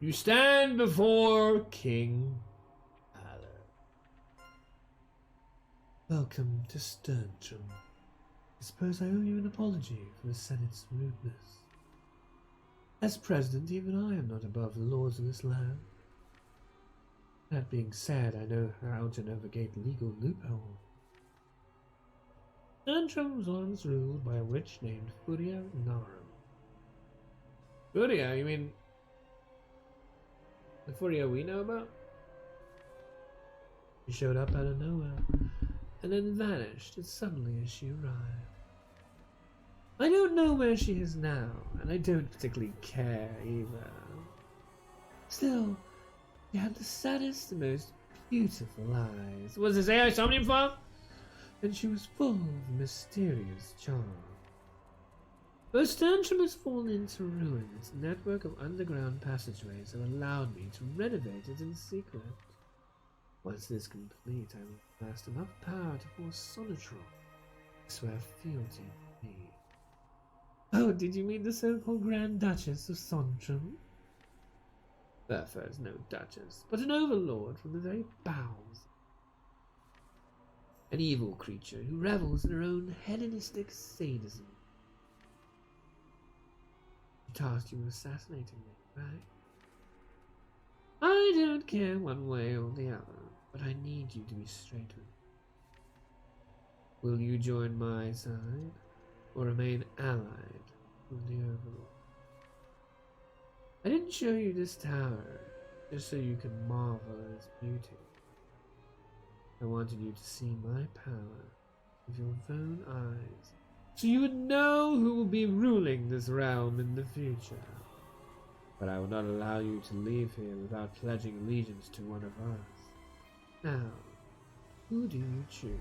You stand before King Aller. Welcome to Sterntrom. I suppose I owe you an apology for the Senate's rudeness. As president, even I am not above the laws of this land. That being said, I know how to navigate legal loopholes. Sterntrom was once ruled by a witch named Furia Narum. Furia? You mean the Furia we know about? She showed up out of nowhere, and then vanished as suddenly as she arrived. I don't know where she is now, and I don't particularly care either. Still, she had the saddest and most beautiful eyes. Was this AI Somnium File? And she was full of mysterious charm. Though Sterntrom has fallen into ruin, its network of underground passageways have allowed me to renovate it in secret. Once this is complete, I will amass enough power to force Sonotron. I swear fealty to me. Oh, did you meet the so-called Grand Duchess of Sonotron? Bertha is no duchess, but an overlord from the very bowels. An evil creature who revels in her own hedonistic sadism. She tasked you with assassinating me, right? I don't care one way or the other, but I need you to be straight with me. Will you join my side, or remain allied with the Overlord? I didn't show you this tower just so you can marvel at its beauty. I wanted you to see my power with your own eyes, so you would know who will be ruling this realm in the future. But I will not allow you to leave here without pledging allegiance to one of us. Now, who do you choose?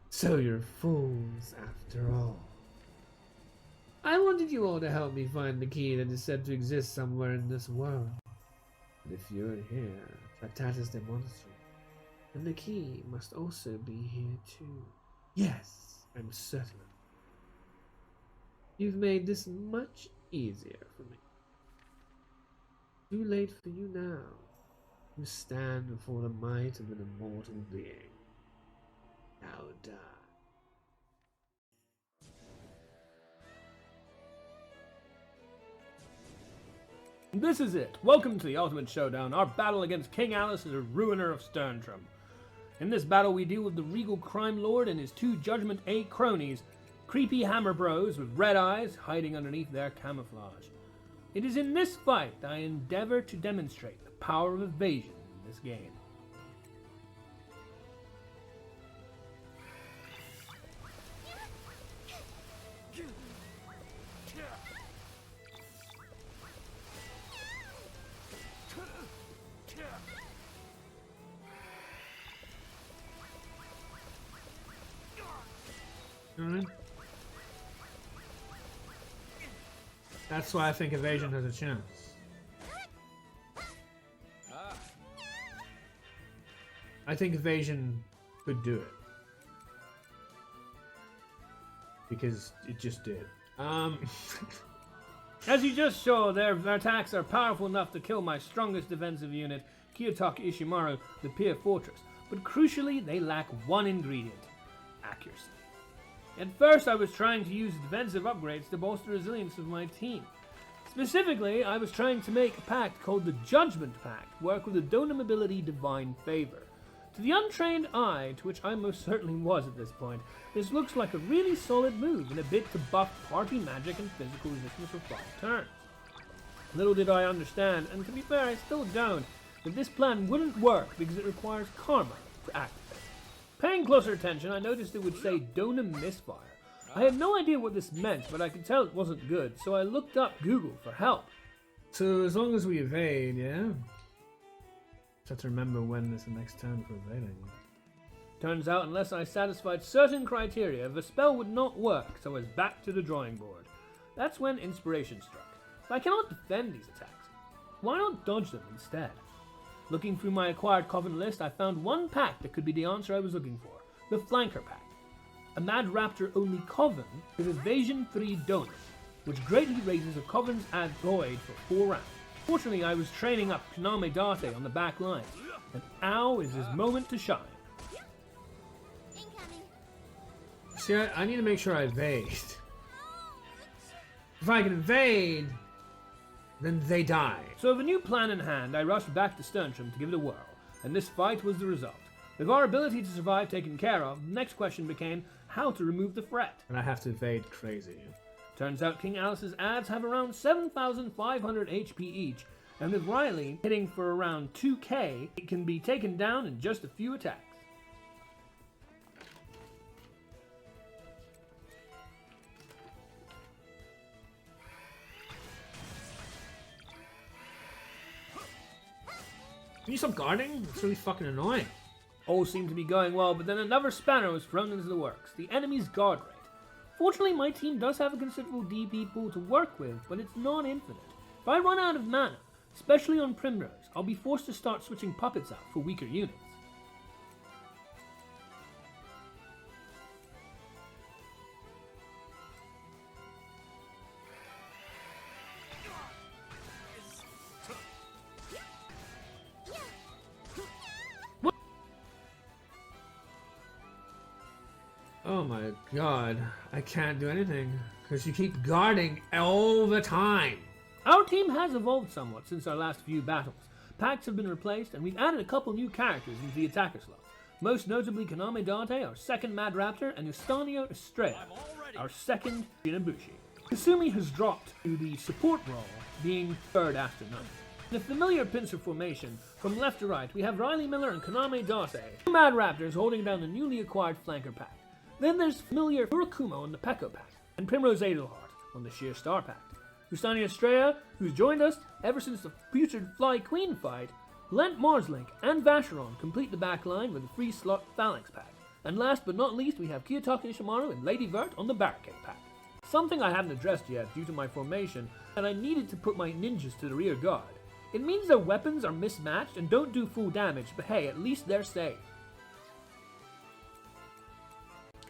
So you're fools after all. I wanted you all to help me find the key that is said to exist somewhere in this world. But if you're here, Tractatus Demonstri, then the key must also be here too. Yes, I'm certain. You've made this much easier for me. Too late for you now. You stand before the might of an immortal being. Now die. This is it. Welcome to the Ultimate Showdown, our battle against King Alice and the Ruiner of Sterntrom. In this battle we deal with the Regal Crime Lord and his two Judgment 8 cronies, creepy hammer bros with red eyes hiding underneath their camouflage. It is in this fight I endeavor to demonstrate the power of evasion in this game. That's why I think evasion has a chance. I think evasion could do it. Because it just did. As you just saw, their attacks are powerful enough to kill my strongest defensive unit, Kiyotaka Ishimaru, the Pier Fortress. But crucially, they lack one ingredient: accuracy. At first, I was trying to use defensive upgrades to bolster the resilience of my team. Specifically, I was trying to make a pact called the Judgment Pact work with the Donum ability Divine Favor. To the untrained eye, to which I most certainly was at this point, this looks like a really solid move and a bit to buff party magic and physical resistance for 5 turns. Little did I understand, and to be fair I still don't, that this plan wouldn't work because it requires karma to activate. Paying closer attention, I noticed it would say Donum Misfire. I had no idea what this meant, but I could tell it wasn't good, so I looked up Google for help. So as long as we evade, yeah? Just have to remember when is the next turn for evading. Turns out unless I satisfied certain criteria, the spell would not work, so I was back to the drawing board. That's when inspiration struck. If I cannot defend these attacks, why not dodge them instead? Looking through my acquired coven list, I found one pact that could be the answer I was looking for: the Flanker Pact. A Mad Raptor only coven with evasion 3 Donum. which greatly raises a Coven's ad void for 4 rounds. Fortunately, I was training up Kaname Date on the back line, and now is his moment to shine. See, I need to make sure I evade. If I can evade, then they die. So with a new plan in hand, I rushed back to Sterntrom to give it a whirl, and this fight was the result. With our ability to survive taken care of, the next question became how to remove the threat. And I have to evade crazy. Turns out King Alice's ads have around 7,500 HP each, and with Riley hitting for around 2k, it can be taken down in just a few attacks. Can you stop guarding? It's really fucking annoying. All seemed to be going well, but then another spanner was thrown into the works, the enemy's guard rate. Fortunately, my team does have a considerable DP pool to work with, but it's not infinite. If I run out of mana, especially on Primrose, I'll be forced to start switching puppets out for weaker units. Oh my god, I can't do anything, because you keep guarding all the time. Our team has evolved somewhat since our last few battles. Pacts have been replaced, and we've added a couple new characters into the attacker slot. Most notably Kaname Date, our second Mad Raptor, and Eustania Aestrea, our second Shinobushi. Kasumi has dropped to the support role, being third Aster Knight. In the familiar Pincer formation, from left to right, we have Riley Miller and Kaname Date, two Mad Raptors holding down the newly acquired Flanker Pact. Then there's familiar Urakumo on the Peko Pact, and Primrose Edelheart on the Sheer Star Pact. Eustania Aestrea, who's joined us ever since the Putrid Fly Queen fight, Lent Marslink and Vashyron complete the backline with the free slot Phalanx Pact. And last but not least, we have Kiyotaka Ishimaru and Lady Vert on the Barricade Pact. Something I haven't addressed yet due to my formation, and I needed to put my ninjas to the rear guard. It means their weapons are mismatched and don't do full damage, but hey, at least they're safe.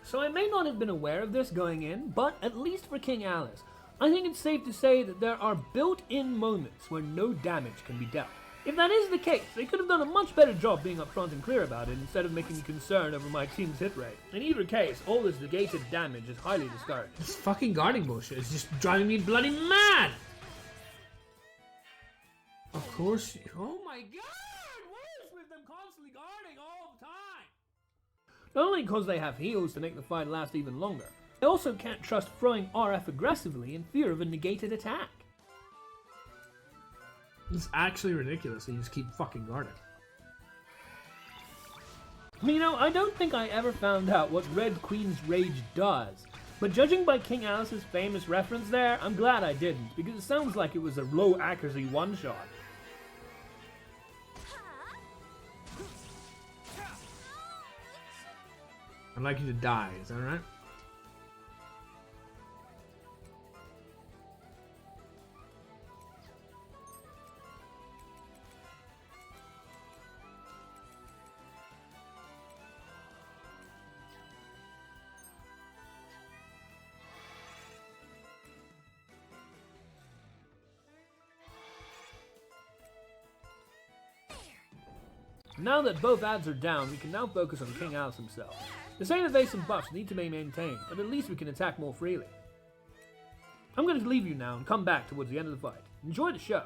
So I may not have been aware of this going in, but at least for King Alice, I think it's safe to say that there are built-in moments where no damage can be dealt. If that is the case, they could have done a much better job being upfront and clear about it instead of making me concerned over my team's hit rate. In either case, all this negated damage is highly discouraged. This fucking guarding bullshit is just driving me bloody mad! Of course you... Oh my god! What is with them constantly guarding all the time? Not only because they have heals to make the fight last even longer, they also can't trust throwing RF aggressively in fear of a negated attack. It's actually ridiculous that you just keep fucking guarding. You know, I don't think I ever found out what Red Queen's Rage does, but judging by King Alice's famous reference there, I'm glad I didn't, because it sounds like it was a low accuracy one-shot. I'd like you to die, is that right? Now that both ads are down, we can now focus on King Alice himself. The same evasive buffs need to be maintained, but at least we can attack more freely. I'm going to leave you now and come back towards the end of the fight. Enjoy the show.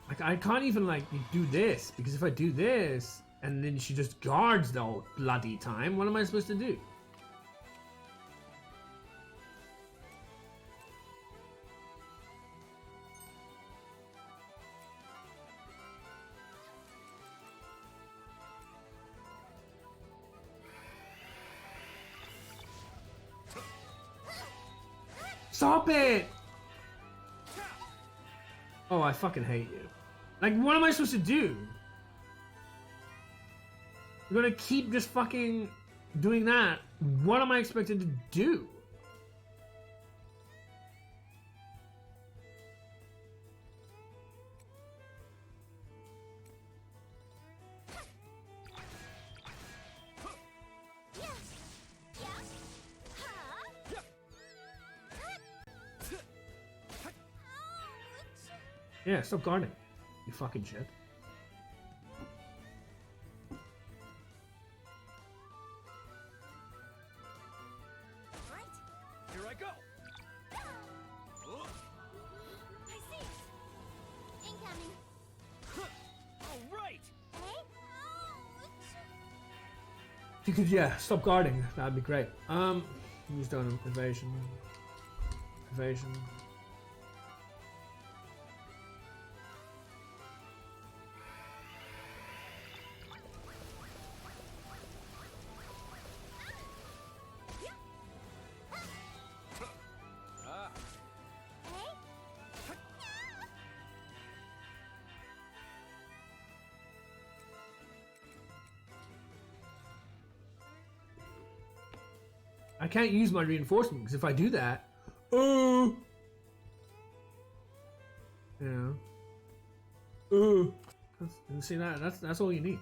Like, I can't even, like, do this, because if I do this, and then she just guards the whole bloody time, what am I supposed to do? Stop it! Oh, I fucking hate you. Like, what am I supposed to do? I'm gonna keep just fucking doing that. What am I expected to do? Yeah, stop guarding. You fucking shit. Right. Here I go. I see it. Incoming. All right. Hey? If you could, yeah, stop guarding. That'd be great. Use Donum. Evasion. Evasion. Hey? I can't use my reinforcement because if I do that, oh, yeah, oh, see that? That's all you need.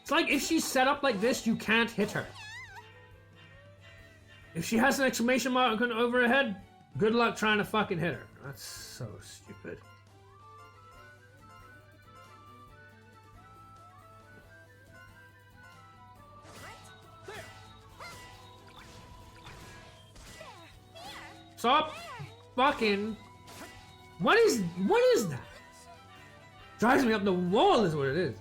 It's like if she's set up like this, you can't hit her. If she has an exclamation mark over her head, good luck trying to fucking hit her. That's so stupid. Stop fucking. What is that? Drives me up the wall is what it is.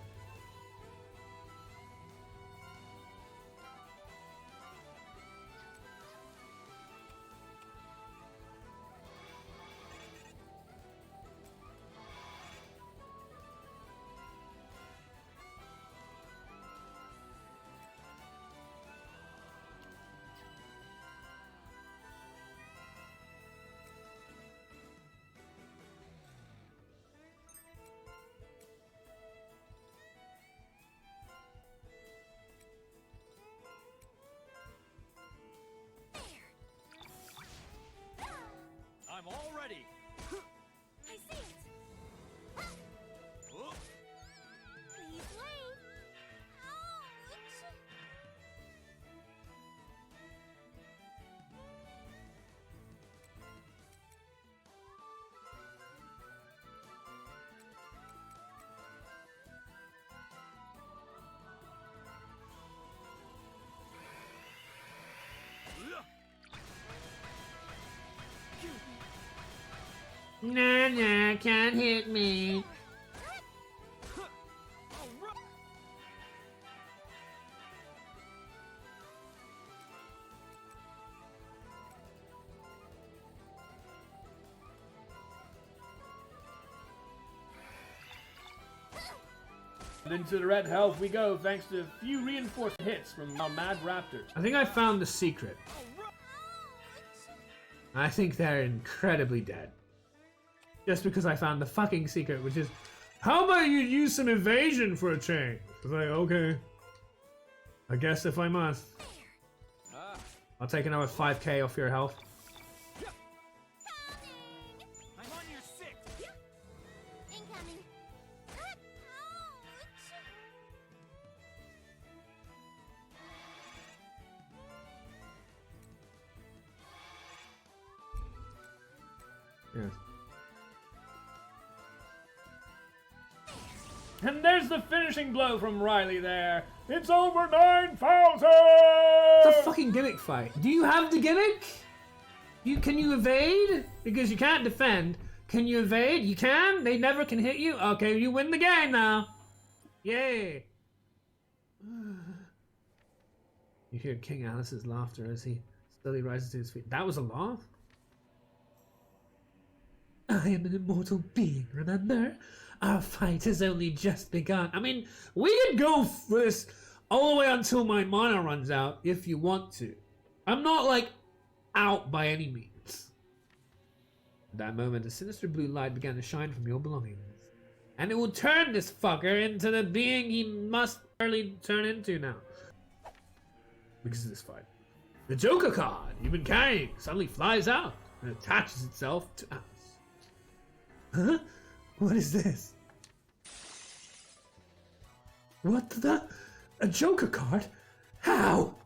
I'm all ready. I see it. Oh. Please wait. Ouch. Nah, can't hit me. All right. And into the red health we go, thanks to a few reinforced hits from our Mad Raptor. I think I found the secret. I think they're incredibly dead. Just because I found the fucking secret, which is, how about you use some evasion for a change? It's like, okay. I guess if I must. I'll take another 5k off your health. I'm on your 6. Incoming. Yes. And there's the finishing blow from Riley there. It's over 9,000! It's a fucking gimmick fight. Do you have the gimmick? Can you evade? Because you can't defend. Can you evade? You can? They never can hit you? Okay, you win the game now. Yay. You hear King Alice's laughter as he slowly rises to his feet. That was a laugh? I am an immortal being, remember? Our fight has only just begun. I mean, we could go for this all the way until my mana runs out if you want to. I'm not, like, out by any means. At that moment, a sinister blue light began to shine from your belongings. And it will turn this fucker into the being he must early turn into now. Because of this fight. The Joker card you've been carrying suddenly flies out and attaches itself to us. Huh? What is this? What the? A Joker card? How?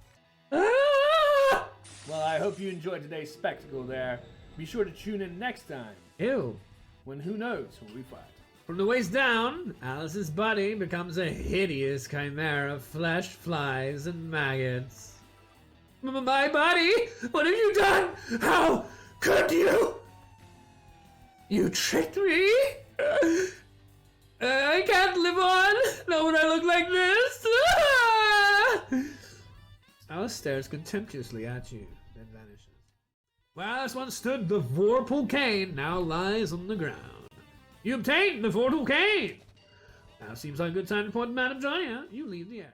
Ah! Well, I hope you enjoyed today's spectacle there. Be sure to tune in next time, Ew. when who knows who we fight. From the waist down, Alice's body becomes a hideous chimera of flesh, flies, and maggots. My body? What have you done? How could you? You tricked me? I can't live on. Not when I look like this. Alice stares contemptuously at you, then vanishes. Where this once stood the vorpal cane now lies on the ground. You obtained the vorpal cane! Now seems like a good time to point Madame Johnny out. You leave the area.